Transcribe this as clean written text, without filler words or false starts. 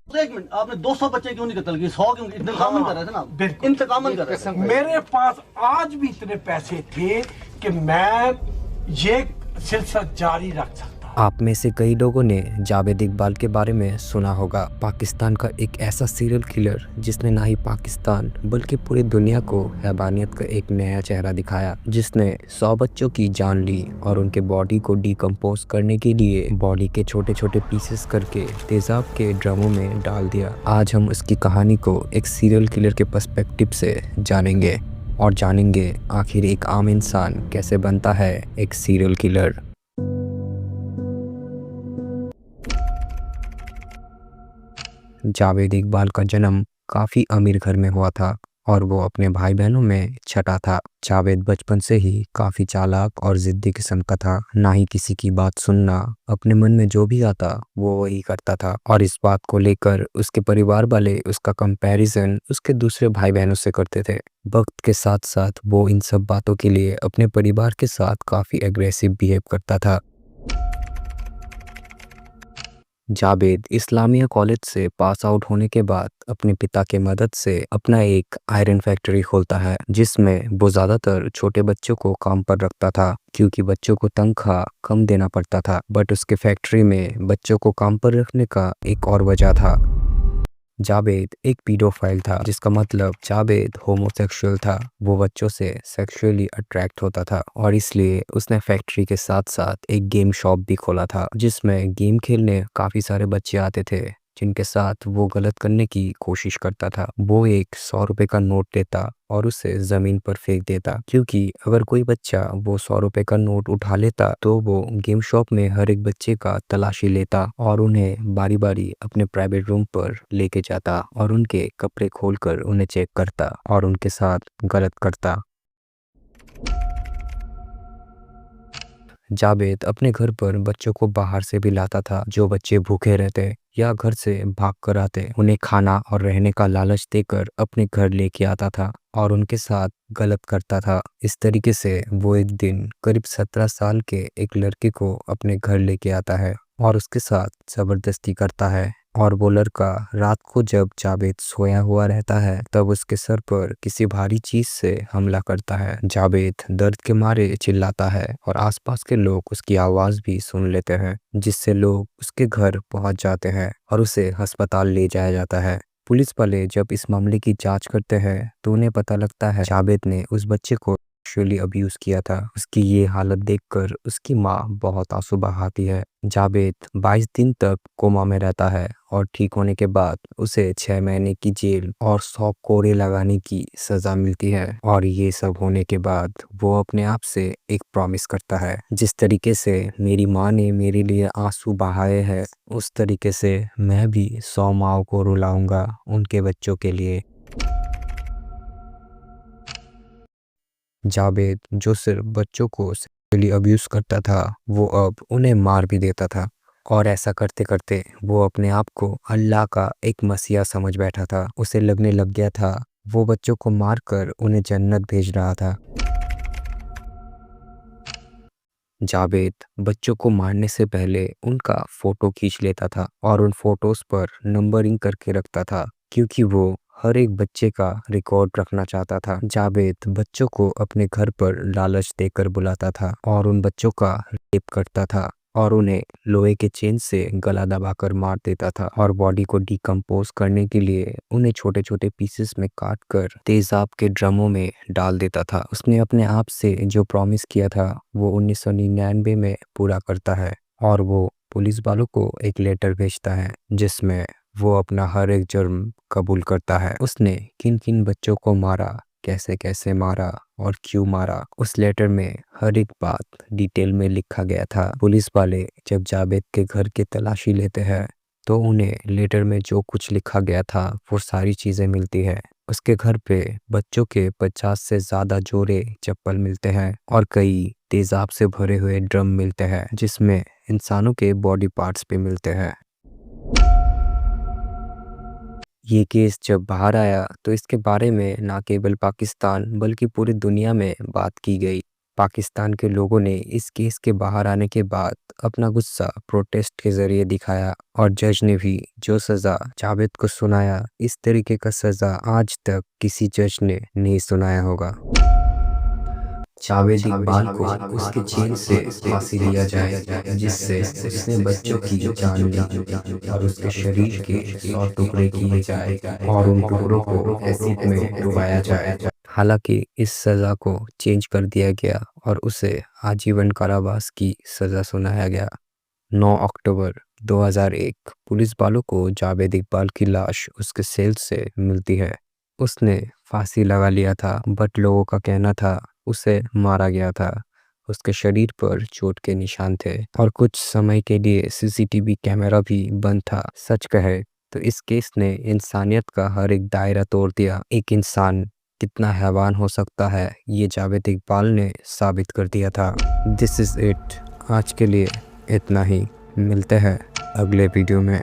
एक मिनट, आपने 200 बच्चे क्यों नहीं कत्ल किए? 100 क्यों? इंतकामन कर रहे थे ना आप? बिल्कुल इंतकामन कर रहे थे। मेरे पास आज भी इतने पैसे थे कि मैं ये सिलसिला जारी रख सकता। आप में से कई लोगों ने जावेद इकबाल के बारे में सुना होगा। पाकिस्तान का एक ऐसा सीरियल किलर जिसने ना ही पाकिस्तान बल्कि पूरी दुनिया को हैवानियत का एक नया चेहरा दिखाया, जिसने 100 बच्चों की जान ली और उनके बॉडी को डिकम्पोज करने के लिए बॉडी के छोटे छोटे पीसेस करके तेजाब के ड्रमों में डाल दिया। आज हम उसकी कहानी को एक सीरियल किलर के पर्सपेक्टिव से जानेंगे और जानेंगे आखिर एक आम इंसान कैसे बनता है एक सीरियल किलर। जावेद इकबाल का जन्म काफ़ी अमीर घर में हुआ था और वो अपने भाई बहनों में छठा था। जावेद बचपन से ही काफ़ी चालाक और ज़िद्दी किस्म का था। ना ही किसी की बात सुनना, अपने मन में जो भी आता वो वही करता था। और इस बात को लेकर उसके परिवार वाले उसका कंपैरिजन उसके दूसरे भाई बहनों से करते थे। वक्त के साथ साथ वो इन सब बातों के लिए अपने परिवार के साथ काफ़ी एग्रेसिव बिहेव करता था। जावेद इस्लामिया कॉलेज से पास आउट होने के बाद अपने पिता के मदद से अपना एक आयरन फैक्ट्री खोलता है, जिसमें वो ज़्यादातर छोटे बच्चों को काम पर रखता था क्योंकि बच्चों को तनख्वाह कम देना पड़ता था। बट उसके फैक्ट्री में बच्चों को काम पर रखने का एक और वजह था। जावेद एक पीडोफाइल था, जिसका मतलब जावेद होमोसेक्सुअल था। वो बच्चों से सेक्सुअली अट्रैक्ट होता था और इसलिए उसने फैक्ट्री के साथ साथ एक गेम शॉप भी खोला था, जिसमें गेम खेलने काफ़ी सारे बच्चे आते थे जिनके साथ वो गलत करने की कोशिश करता था। वो एक 100 रुपए का नोट लेता और उसे ज़मीन पर फेंक देता, क्योंकि अगर कोई बच्चा वो 100 रुपए का नोट उठा लेता तो वो गेम शॉप में हर एक बच्चे का तलाशी लेता और उन्हें बारी बारी अपने प्राइवेट रूम पर लेके जाता और उनके कपड़े खोलकर उन्हें चेक करता और उनके साथ गलत करता। जावेद अपने घर पर बच्चों को बाहर से भी लाता था। जो बच्चे भूखे रहते या घर से भाग कर आते, उन्हें खाना और रहने का लालच देकर अपने घर लेके आता था और उनके साथ गलत करता था। इस तरीके से वो एक दिन करीब 17 साल के एक लड़के को अपने घर लेके आता है और उसके साथ जबरदस्ती करता है। और वो लड़का रात को जब जावेद सोया हुआ रहता है तब उसके सर पर किसी भारी चीज से हमला करता है। जावेद दर्द के मारे चिल्लाता है और आसपास के लोग उसकी आवाज भी सुन लेते हैं, जिससे लोग उसके घर पहुंच जाते हैं और उसे अस्पताल ले जाया जाता है। पुलिस वाले जब इस मामले की जांच करते हैं तो उन्हें पता लगता है जावेद ने उस बच्चे को सेक्सुअली अब्यूज किया था। उसकी ये हालत देखकर उसकी माँ बहुत आंसू बहाती है। जावेद 22 दिन तक कोमा में रहता है और ठीक होने के बाद उसे 6 महीने की जेल और 100 कोड़े लगाने की सजा मिलती है। और ये सब होने के बाद वो अपने आप से एक प्रॉमिस करता है, जिस तरीके से मेरी माँ ने मेरे लिए आंसू बहाए हैं उस तरीके से मैं भी 100 माँओं को रुलाऊंगा उनके बच्चों के लिए। जावेद जो सिर्फ बच्चों को सेक्सुअली अब्यूज करता था, वो अब उन्हें मार भी देता था और ऐसा करते करते वो अपने आप को अल्लाह का एक मसीहा समझ बैठा था। उसे लगने लग गया था वो बच्चों को मारकर उन्हें जन्नत भेज रहा था। जावेद बच्चों को मारने से पहले उनका फोटो खींच लेता था और उन फोटोज पर नंबरिंग करके रखता था, क्योंकि वो हर एक बच्चे का रिकॉर्ड रखना चाहता था। जावेद बच्चों को अपने घर पर लालच देकर बुलाता था और उन बच्चों का रेप करता था और उन्हें लोहे के चेन से गला दबाकर मार देता था और बॉडी को डिकम्पोज करने के लिए उन्हें छोटे छोटे पीसेस में काट कर तेजाब के ड्रमों में डाल देता था। उसने अपने आप से जो प्रॉमिस किया था वो 1999 में पूरा करता है और वो पुलिस वालों को एक लेटर भेजता है जिसमें वो अपना हर एक जुर्म कबूल करता है। उसने किन किन बच्चों को मारा, कैसे कैसे मारा और क्यों मारा, उस लेटर में हर एक बात डिटेल में लिखा गया था। पुलिस वाले जब जावेद के घर की तलाशी लेते हैं तो उन्हें लेटर में जो कुछ लिखा गया था वो सारी चीज़ें मिलती है। उसके घर पे बच्चों के 50 से ज़्यादा जोड़े चप्पल मिलते हैं और कई तेजाब से भरे हुए ड्रम मिलते हैं जिसमें इंसानों के बॉडी पार्ट्स भी मिलते हैं। ये केस जब बाहर आया तो इसके बारे में ना केवल पाकिस्तान बल्कि पूरी दुनिया में बात की गई पाकिस्तान के लोगों ने इस केस के बाहर आने के बाद अपना गुस्सा प्रोटेस्ट के जरिए दिखाया और जज ने भी जो सजा जावेद को सुनाया, इस तरीके का सजा आज तक किसी जज ने नहीं सुनाया होगा। जावेद इकबाल को उसके जेल से फांसी दिया जाए, जिससे उसने बच्चों की जान ली और उसके शरीर के 100 टुकड़े किए जाए और उन टुकड़ों को एसिड में डुबाया जाए। हालांकि इस सज़ा को चेंज कर दिया गया और उसे आजीवन कारावास की सज़ा सुनाया गया। 9 अक्टूबर 2001 पुलिस वालों को जावेद इकबाल की लाश उसके सेल से मिलती है। उसने फांसी लगा लिया था, बट लोगों का कहना था उसे मारा गया था। उसके शरीर पर चोट के निशान थे और कुछ समय के लिए सीसीटीवी कैमरा भी बंद था। सच कहे तो इस केस ने इंसानियत का हर एक दायरा तोड़ दिया। एक इंसान कितना हैवान हो सकता है, ये जावेद इकबाल ने साबित कर दिया था। दिस इज़ इट, आज के लिए इतना ही। मिलते हैं अगले वीडियो में।